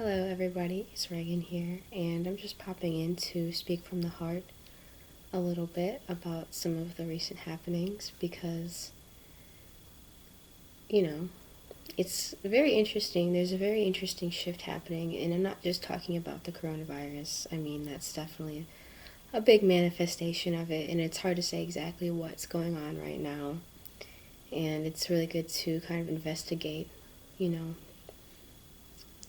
Hello, everybody. It's Regan here, and I'm just popping in to speak from the heart a little bit about some of the recent happenings because, you know, it's very interesting. There's a very interesting shift happening, and I'm not just talking about the coronavirus. I mean, that's definitely a big manifestation of it, and it's hard to say exactly what's going on right now. And it's really good to kind of investigate, you know,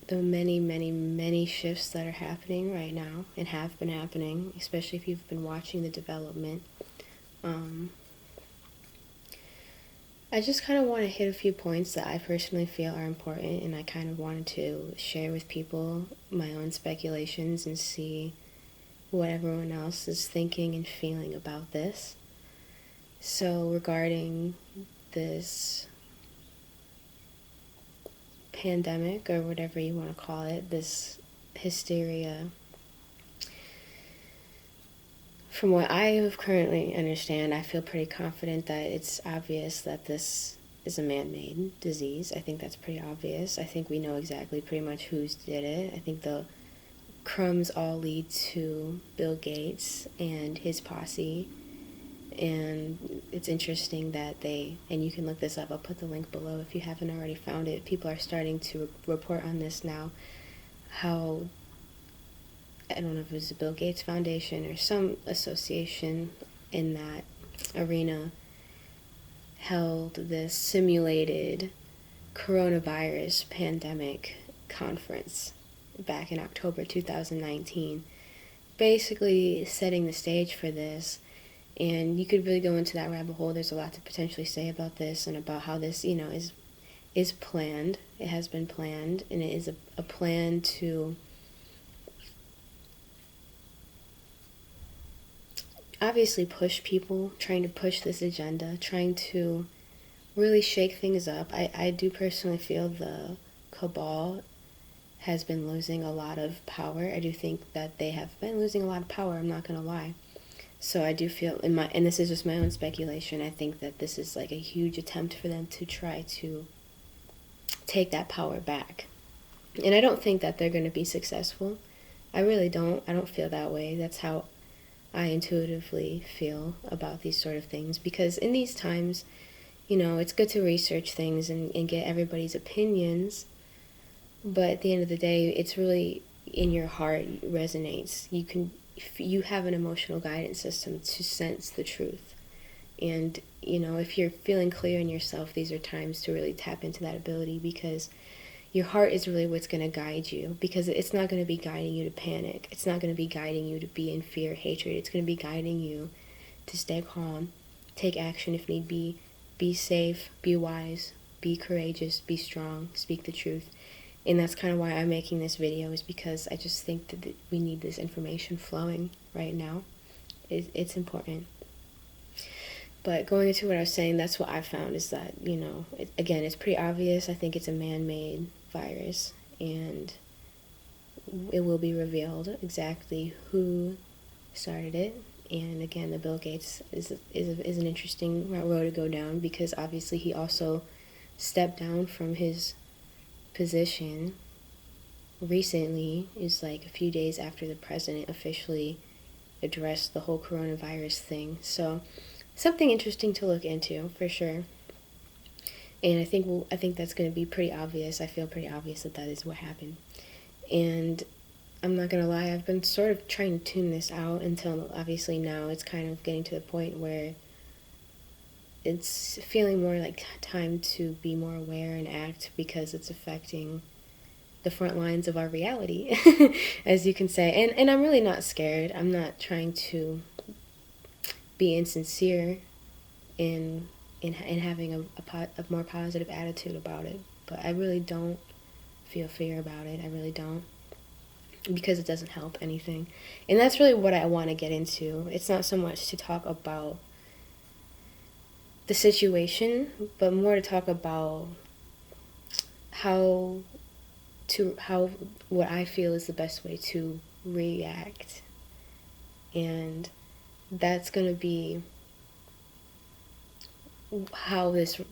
the many, many, many shifts that are happening right now and have been happening, especially if you've been watching the development. I just kind of want to hit a few points that I personally feel are important, and I kind of wanted to share with people my own speculations and see what everyone else is thinking and feeling about this. So, regarding this pandemic, or whatever you want to call it, this hysteria, from what I currently understand, I feel pretty confident that it's obvious that this is a man-made disease. I think that's pretty obvious. I think we know exactly pretty much who's did it. I think the crumbs all lead to Bill Gates and his posse. And it's interesting that and you can look this up, I'll put the link below if you haven't already found it. People are starting to report on this now, how, I don't know if it was the Bill Gates Foundation or some association in that arena, held this simulated coronavirus pandemic conference back in October 2019, basically setting the stage for this. And you could really go into that rabbit hole. There's a lot to potentially say about this and about how this, is planned. It has been planned, and it is a plan to obviously push people, trying to push this agenda, trying to really shake things up. I do personally feel the cabal has been losing a lot of power. I do think that they have been losing a lot of power, I'm not going to lie. So I do feel, and this is just my own speculation, I think that this is like a huge attempt for them to try to take that power back. And I don't think that they're going to be successful. I really don't. I don't feel that way. That's how I intuitively feel about these sort of things. Because in these times, it's good to research things and get everybody's opinions. But at the end of the day, it's really in your heart, resonates. You have an emotional guidance system to sense the truth. And, if you're feeling clear in yourself, these are times to really tap into that ability, because your heart is really what's going to guide you, because it's not going to be guiding you to panic. It's not going to be guiding you to be in fear, hatred. It's going to be guiding you to stay calm, take action if need be safe, be wise, be courageous, be strong, speak the truth. And that's kind of why I'm making this video, is because I just think that we need this information flowing right now. It's important. But going into what I was saying, that's what I found, is that, again, it's pretty obvious. I think it's a man-made virus, and it will be revealed exactly who started it. And again, the Bill Gates is an interesting road to go down, because obviously he also stepped down from his position recently. Is like a few days after the president officially addressed the whole coronavirus thing. So something interesting to look into for sure. And I think that's going to be pretty obvious. I feel pretty obvious that is what happened. And I'm not going to lie, I've been sort of trying to tune this out until obviously now it's kind of getting to the point where it's feeling more like time to be more aware and act, because it's affecting the front lines of our reality, as you can say. And I'm really not scared. I'm not trying to be insincere in having a more positive attitude about it. But I really don't feel fear about it. I really don't, because it doesn't help anything. And that's really what I want to get into. It's not so much to talk about the situation, but more to talk about how what I feel is the best way to react. And that's going to be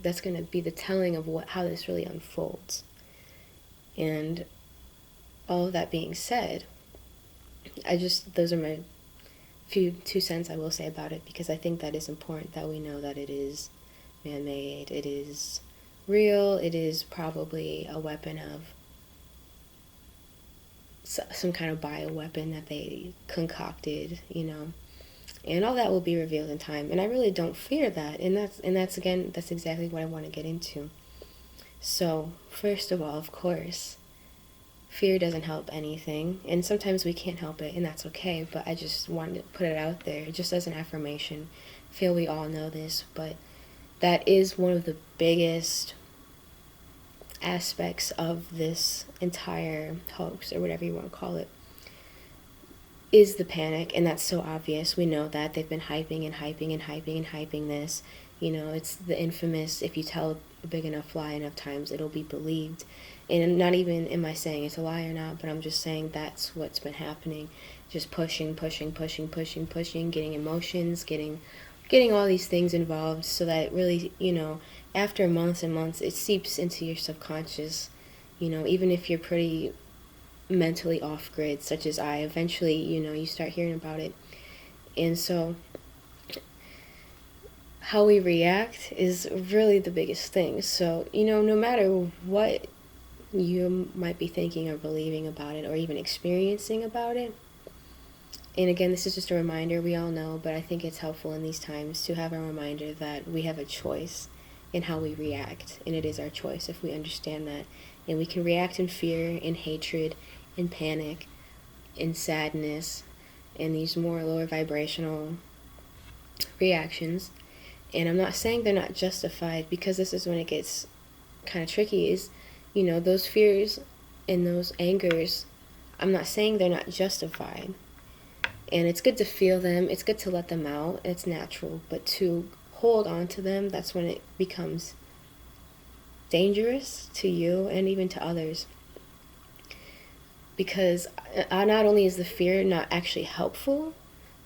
that's going to be the telling of how this really unfolds. And all of that being said, those are my few 2 cents I will say about it, because I think that is important that we know that it is man-made, it is real, it is probably a weapon of some kind of bioweapon that they concocted, and all that will be revealed in time. And I really don't fear that, and that's again, that's exactly what I want to get into. So first of all, of course, fear doesn't help anything, and sometimes we can't help it, and that's okay, but I just wanted to put it out there just as an affirmation. I feel we all know this, but that is one of the biggest aspects of this entire hoax, or whatever you want to call it, is the panic. And that's so obvious. We know that they've been hyping and hyping and hyping and hyping this. It's the infamous, if you tell a big enough lie enough times, it'll be believed. And not even am I saying it's a lie or not, but I'm just saying that's what's been happening. Just pushing, getting emotions, getting all these things involved, so that really, after months and months, it seeps into your subconscious. Even if you're pretty mentally off grid, such as I, eventually, you start hearing about it. And so how we react is really the biggest thing. So, no matter what you might be thinking or believing about it, or even experiencing about it, and again, this is just a reminder, we all know, but I think it's helpful in these times to have a reminder that we have a choice in how we react, and it is our choice if we understand that. And we can react in fear, in hatred, in panic, in sadness, and these more lower vibrational reactions. And I'm not saying they're not justified, because this is when it gets kind of tricky, is, those fears and those angers, I'm not saying they're not justified. And it's good to feel them, it's good to let them out, it's natural, but to hold on to them, that's when it becomes dangerous to you and even to others. Because not only is the fear not actually helpful,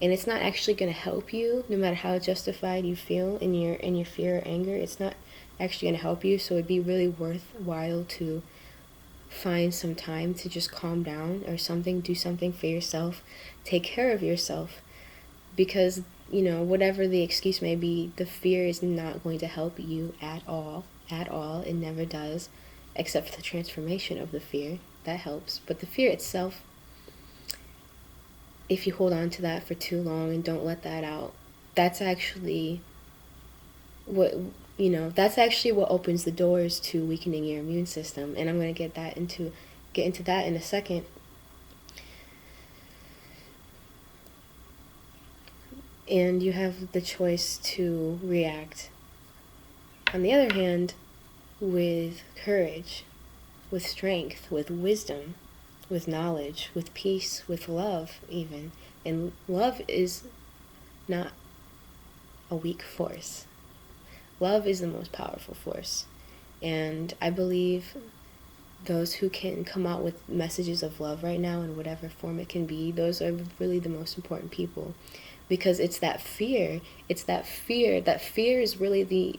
and it's not actually going to help you, no matter how justified you feel in your fear or anger, it's not actually going to help you. So it'd be really worthwhile to find some time to just calm down or something, do something for yourself, take care of yourself, because whatever the excuse may be, the fear is not going to help you at all. It never does, except for the transformation of the fear. That helps, but the fear itself, if you hold on to that for too long and don't let that out, that's actually what opens the doors to weakening your immune system. And I'm going to get into that in a second. And you have the choice to react, on the other hand, with courage, with strength, with wisdom, with knowledge, with peace, with love even. And love is not a weak force. Love is the most powerful force. And I believe those who can come out with messages of love right now, in whatever form it can be, those are really the most important people. Because it's that fear. That fear is really the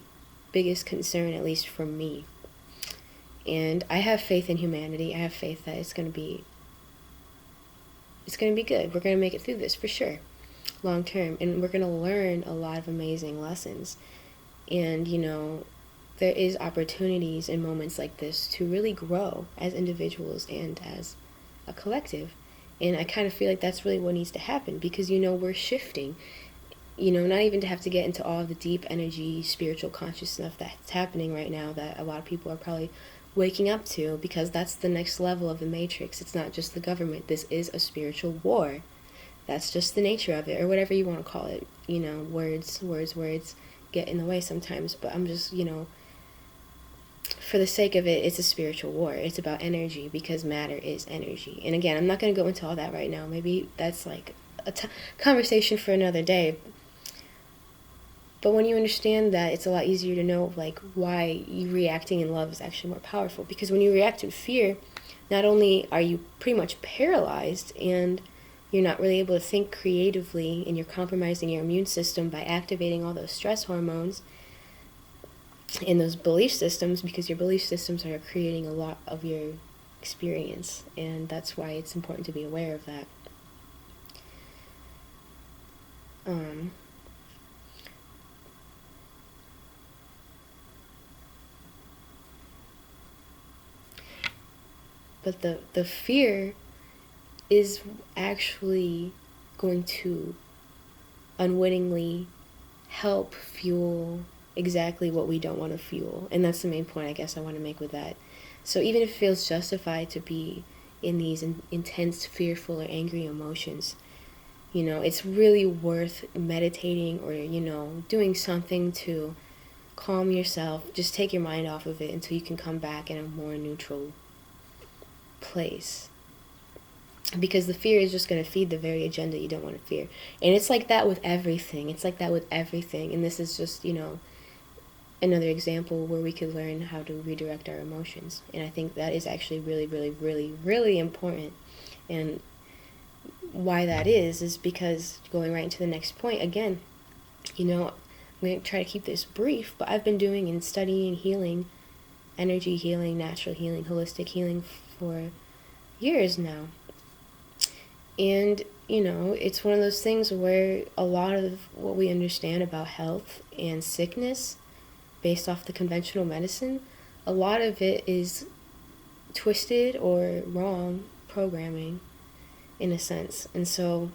biggest concern, at least for me. And I have faith in humanity. I have faith that it's going to be good. We're going to make it through this for sure, long term. And we're going to learn a lot of amazing lessons. And, there is opportunities in moments like this to really grow as individuals and as a collective. And I kind of feel like that's really what needs to happen, because, we're shifting. Not even to have to get into all the deep energy, spiritual conscious stuff that's happening right now that a lot of people are probably waking up to, because that's the next level of the matrix. It's not just the government. This is a spiritual war. That's just the nature of it, or whatever you want to call it. Words get in the way sometimes, but I'm just, for the sake of it, it's a spiritual war. It's about energy, because matter is energy. And again, I'm not going to go into all that right now. Maybe that's like a conversation for another day. But when you understand that, it's a lot easier to know why you reacting in love is actually more powerful. Because when you react in fear, not only are you pretty much paralyzed and you're not really able to think creatively, and you're compromising your immune system by activating all those stress hormones in those belief systems, because your belief systems are creating a lot of your experience, and that's why it's important to be aware of that. But the fear is actually going to unwittingly help fuel exactly what we don't want to fuel. And that's the main point I guess I want to make with that. So even if it feels justified to be in these intense, fearful, or angry emotions, it's really worth meditating or, doing something to calm yourself. Just take your mind off of it until you can come back in a more neutral place. Because the fear is just going to feed the very agenda you don't want to fear. And it's like that with everything. And this is just, another example where we could learn how to redirect our emotions. And I think that is actually really, really, really, really important. And why that is because, going right into the next point, again, I'm going to try to keep this brief, but I've been doing and studying healing, energy healing, natural healing, holistic healing for years now. And, it's one of those things where a lot of what we understand about health and sickness, based off the conventional medicine, a lot of it is twisted or wrong programming, in a sense. And so,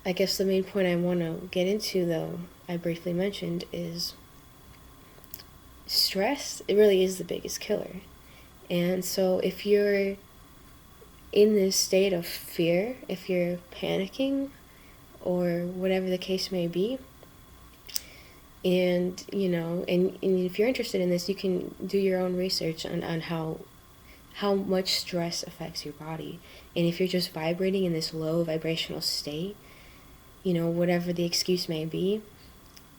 I guess the main point I want to get into, though, I briefly mentioned, is stress. It really is the biggest killer. And so if you're in this state of fear, if you're panicking, or whatever the case may be, and, and if you're interested in this, you can do your own research on how much stress affects your body. And if you're just vibrating in this low vibrational state, whatever the excuse may be,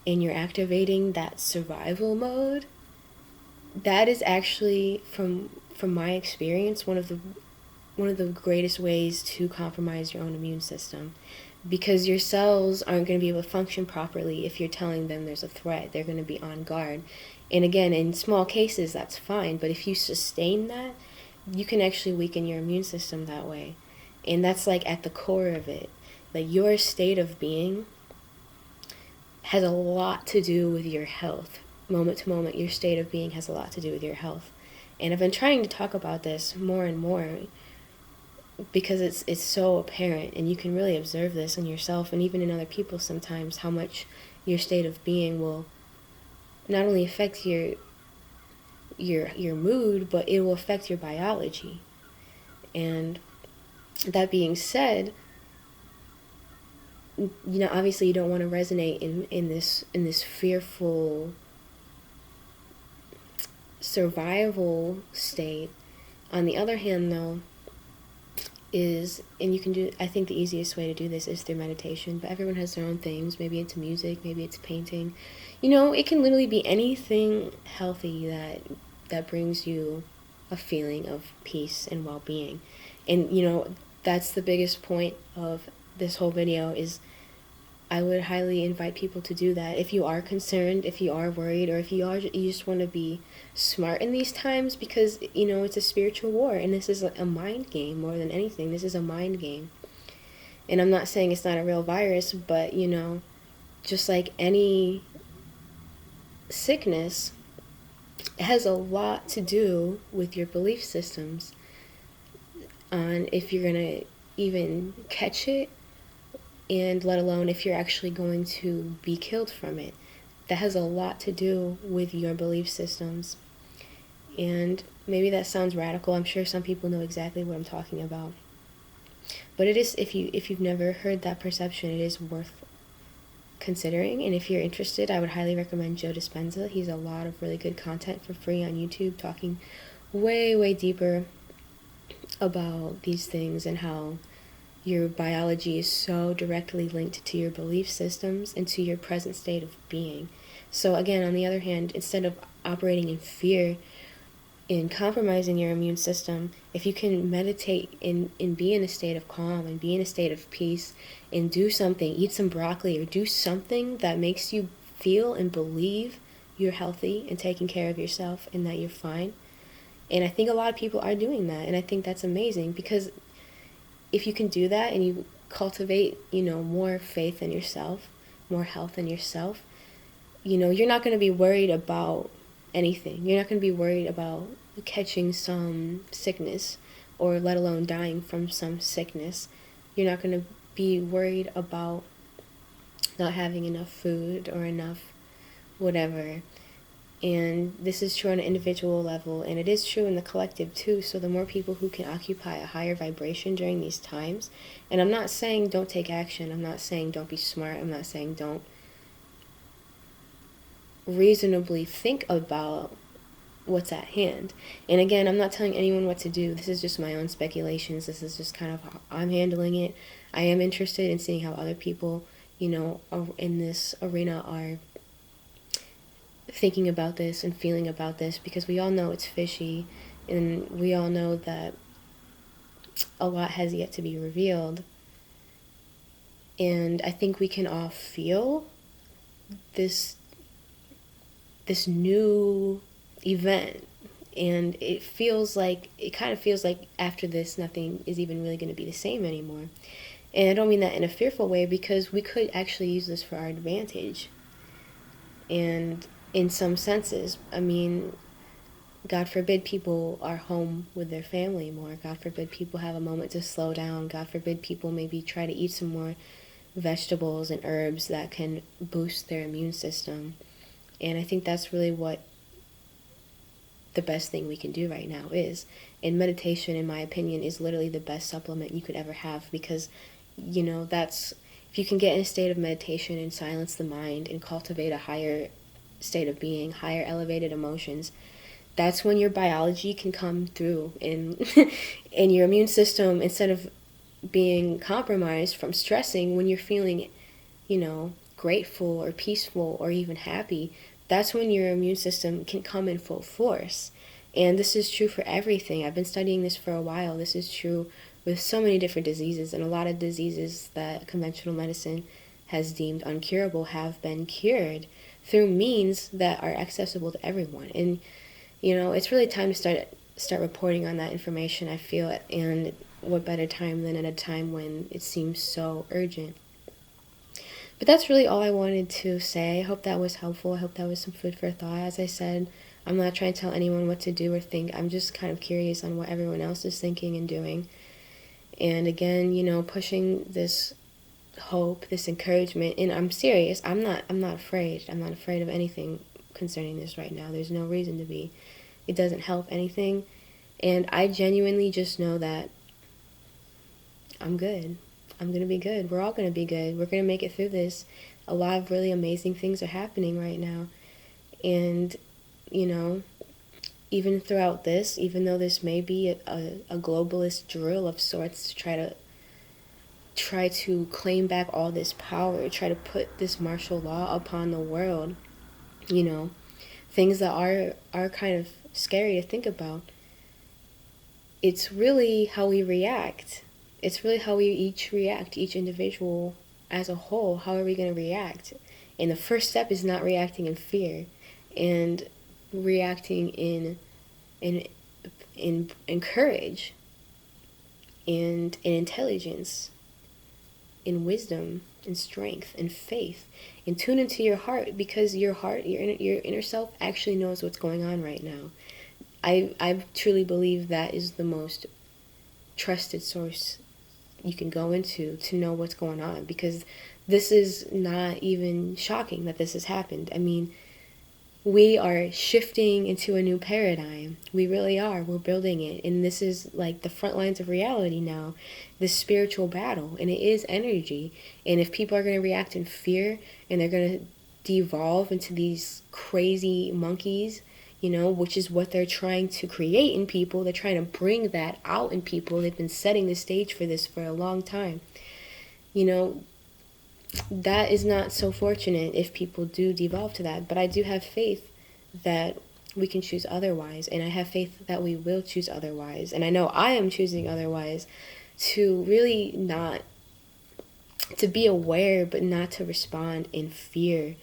and you're activating that survival mode, that is actually, from my experience, one of the greatest ways to compromise your own immune system, because your cells aren't going to be able to function properly if you're telling them there's a threat. They're going to be on guard. And again, in small cases, that's fine, but if you sustain that, you can actually weaken your immune system that way. And that's like at the core of it. Like, your state of being has a lot to do with your health. Moment to moment, your state of being has a lot to do with your health. And I've been trying to talk about this more and more because it's so apparent, and you can really observe this in yourself and even in other people sometimes, how much your state of being will not only affect your mood, but it will affect your biology. And that being said, obviously you don't want to resonate in this fearful survival state. On the other hand, though, and you can do, I think the easiest way to do this is through meditation, but everyone has their own things. Maybe it's music, maybe it's painting. It can literally be anything healthy that brings you a feeling of peace and well-being. And, that's the biggest point of this whole video, is I would highly invite people to do that. If you are concerned, if you are worried, or if you just want to be smart in these times, because, it's a spiritual war, and this is a mind game more than anything. This is a mind game. And I'm not saying it's not a real virus, but, just like any sickness, it has a lot to do with your belief systems on if you're going to even catch it, and let alone if you're actually going to be killed from it. That has a lot to do with your belief systems. And maybe that sounds radical. I'm sure some people know exactly what I'm talking about. But it is, if you've never heard that perception, it is worth considering. And if you're interested, I would highly recommend Joe Dispenza. He's a lot of really good content for free on YouTube, talking way, way deeper about these things and how your biology is so directly linked to your belief systems and to your present state of being. So again, on the other hand, instead of operating in fear, in compromising your immune system, if you can meditate and be in a state of calm and be in a state of peace, and do something, eat some broccoli, or do something that makes you feel and believe you're healthy and taking care of yourself and that you're fine. And I think a lot of people are doing that, and I think that's amazing, because if you can do that and you cultivate, more faith in yourself, more health in yourself, you're not going to be worried about anything. You're not going to be worried about catching some sickness, or let alone dying from some sickness. You're not going to be worried about not having enough food or enough whatever. And this is true on an individual level, and it is true in the collective too. So the more people who can occupy a higher vibration during these times, and I'm not saying don't take action, I'm not saying don't be smart, I'm not saying don't reasonably think about what's at hand. And again, I'm not telling anyone what to do. This is just my own speculations. This is just kind of how I'm handling it. I am interested in seeing how other people, in this arena are thinking about this and feeling about this, because we all know it's fishy, and we all know that a lot has yet to be revealed. And I think we can all feel this new event, and it kind of feels like after this nothing is even really going to be the same anymore. And I don't mean that in a fearful way, because we could actually use this for our advantage. And in some senses, I mean, God forbid people are home with their family more. God forbid people have a moment to slow down. God forbid people maybe try to eat some more vegetables and herbs that can boost their immune system. And I think that's really what the best thing we can do right now is. And meditation, in my opinion, is literally the best supplement you could ever have, because, that's, if you can get in a state of meditation and silence the mind and cultivate a higher state of being, higher elevated emotions, that's when your biology can come through, and and your immune system, instead of being compromised from stressing, when you're feeling, grateful or peaceful or even happy, that's when your immune system can come in full force. And this is true for everything. I've been studying this for a while. This is true with so many different diseases, and a lot of diseases that conventional medicine has deemed uncurable have been cured through means that are accessible to everyone. And it's really time to start reporting on that information, I feel, and what better time than at a time when it seems so urgent. But that's really all I wanted to say. I hope that was helpful. I hope that was some food for thought. As I said, I'm not trying to tell anyone what to do or think. I'm just kind of curious on what everyone else is thinking and doing. And again, pushing this hope, this encouragement. And I'm serious. I'm not afraid. I'm not afraid of anything concerning this right now. There's no reason to be. It doesn't help anything. And I genuinely just know that I'm good. I'm going to be good. We're all going to be good. We're going to make it through this. A lot of really amazing things are happening right now. And, even throughout this, even though this may be a globalist drill of sorts to try to claim back all this power, try to put this martial law upon the world, things that are kind of scary to think about. It's really how we react. It's really how we each react, each individual as a whole. How are we going to react? And the first step is not reacting in fear, and reacting in courage, and in intelligence, in wisdom, in strength, in faith, and tune into your heart, because your heart, your inner self actually knows what's going on right now. I truly believe that is the most trusted source you can go into to know what's going on, because this is not even shocking that this has happened. I mean, we are shifting into a new paradigm. We really are. We're building it. And this is like the front lines of reality now, this spiritual battle. And it is energy. And if people are going to react in fear, and they're going to devolve into these crazy monkeys, which is what they're trying to create in people. They're trying to bring that out in people. They've been setting the stage for this for a long time. That is not so fortunate if people do devolve to that. But I do have faith that we can choose otherwise. And I have faith that we will choose otherwise. And I know I am choosing otherwise, to really not, to be aware, but not to respond in fear.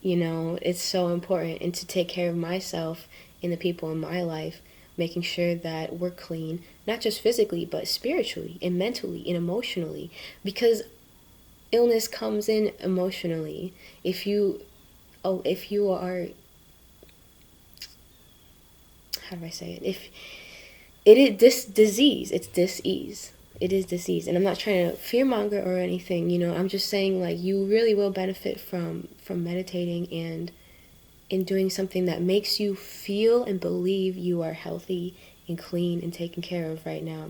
It's so important. And to take care of myself and the people in my life, making sure that we're clean, not just physically, but spiritually and mentally and emotionally. Because illness comes in emotionally. If you are, how do I say it? If it is this disease, it's dis-ease. It is disease. And I'm not trying to fearmonger or anything, I'm just saying, like, you really will benefit from meditating and in doing something that makes you feel and believe you are healthy and clean and taken care of right now.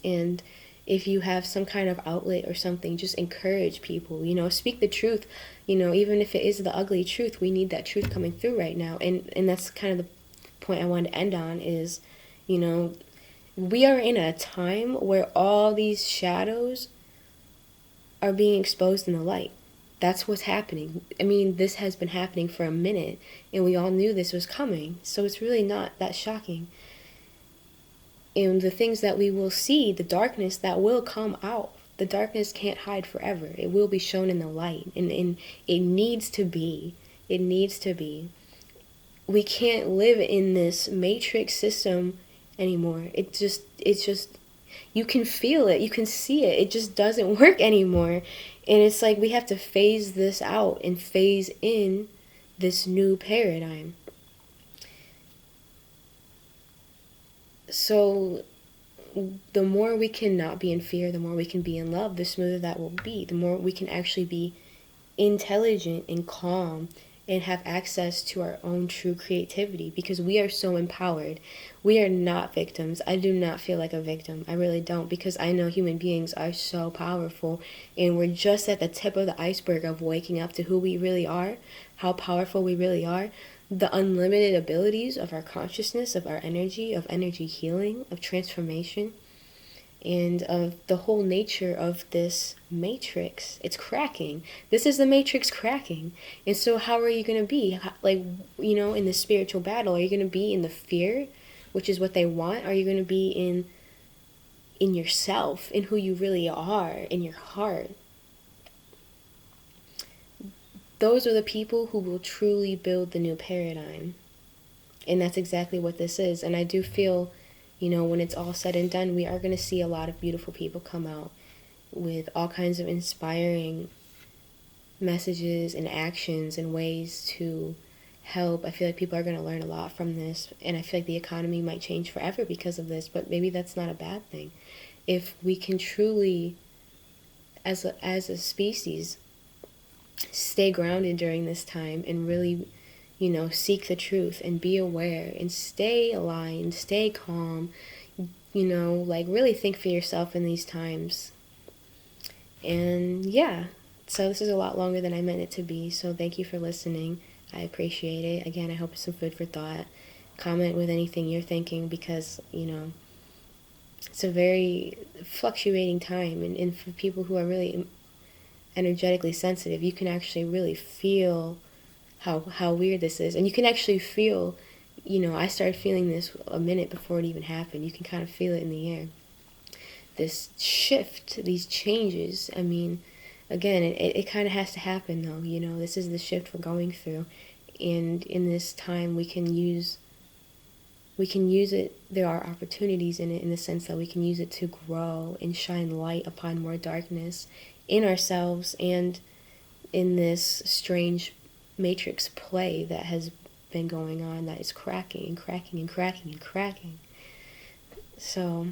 And if you have some kind of outlet or something, just encourage people, speak the truth, even if it is the ugly truth, we need that truth coming through right now. And that's kind of the point I wanted to end on is, we are in a time where all these shadows are being exposed in the light. That's what's happening. I mean, this has been happening for a minute, and we all knew this was coming, so it's really not that shocking. And the things that we will see, the darkness that will come out, the darkness can't hide forever. It will be shown in the light, and it needs to be. It needs to be. We can't live in this matrix system anymore. It's just, you can feel it, you can see it. It just doesn't work anymore. And it's like we have to phase this out and phase in this new paradigm. So the more we can not be in fear, the more we can be in love, the smoother that will be. The more we can actually be intelligent and calm and have access to our own true creativity, because we are so empowered. We are not victims. I do not feel like a victim. I really don't, because I know human beings are so powerful, and we're just at the tip of the iceberg of waking up to who we really are, how powerful we really are, the unlimited abilities of our consciousness, of our energy, of energy healing, of transformation, and of the whole nature of this matrix. It's cracking. This is the matrix cracking. And so how are you going to be? Like, in the spiritual battle, are you going to be in the fear, which is what they want? Are you going to be in yourself, in who you really are, in your heart? Those are the people who will truly build the new paradigm. And that's exactly what this is. And I do feel, when it's all said and done, we are going to see a lot of beautiful people come out with all kinds of inspiring messages and actions and ways to help. I feel like people are going to learn a lot from this, and I feel like the economy might change forever because of this, but maybe that's not a bad thing. If we can truly, as a species, stay grounded during this time and really, seek the truth and be aware and stay aligned, stay calm, like really think for yourself in these times. And yeah, so this is a lot longer than I meant it to be, so thank you for listening. I appreciate it. Again, I hope it's some food for thought. Comment with anything you're thinking, because, it's a very fluctuating time, and for people who are really energetically sensitive, you can actually really feel how weird this is. And you can actually feel, I started feeling this a minute before it even happened. You can kind of feel it in the air. This shift, these changes, I mean, again, it kind of has to happen though, this is the shift we're going through. And in this time we can use it, there are opportunities in it, in the sense that we can use it to grow and shine light upon more darkness in ourselves and in this strange matrix play that has been going on, that is cracking and cracking and cracking and cracking. So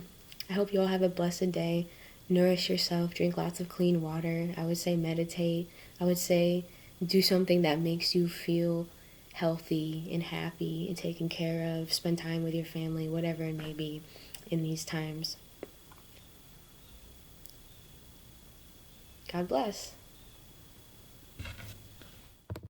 I hope you all have a blessed day. Nourish yourself, drink lots of clean water. I would say meditate. I would say do something that makes you feel healthy and happy and taken care of. Spend time with your family, whatever it may be in these times. God bless.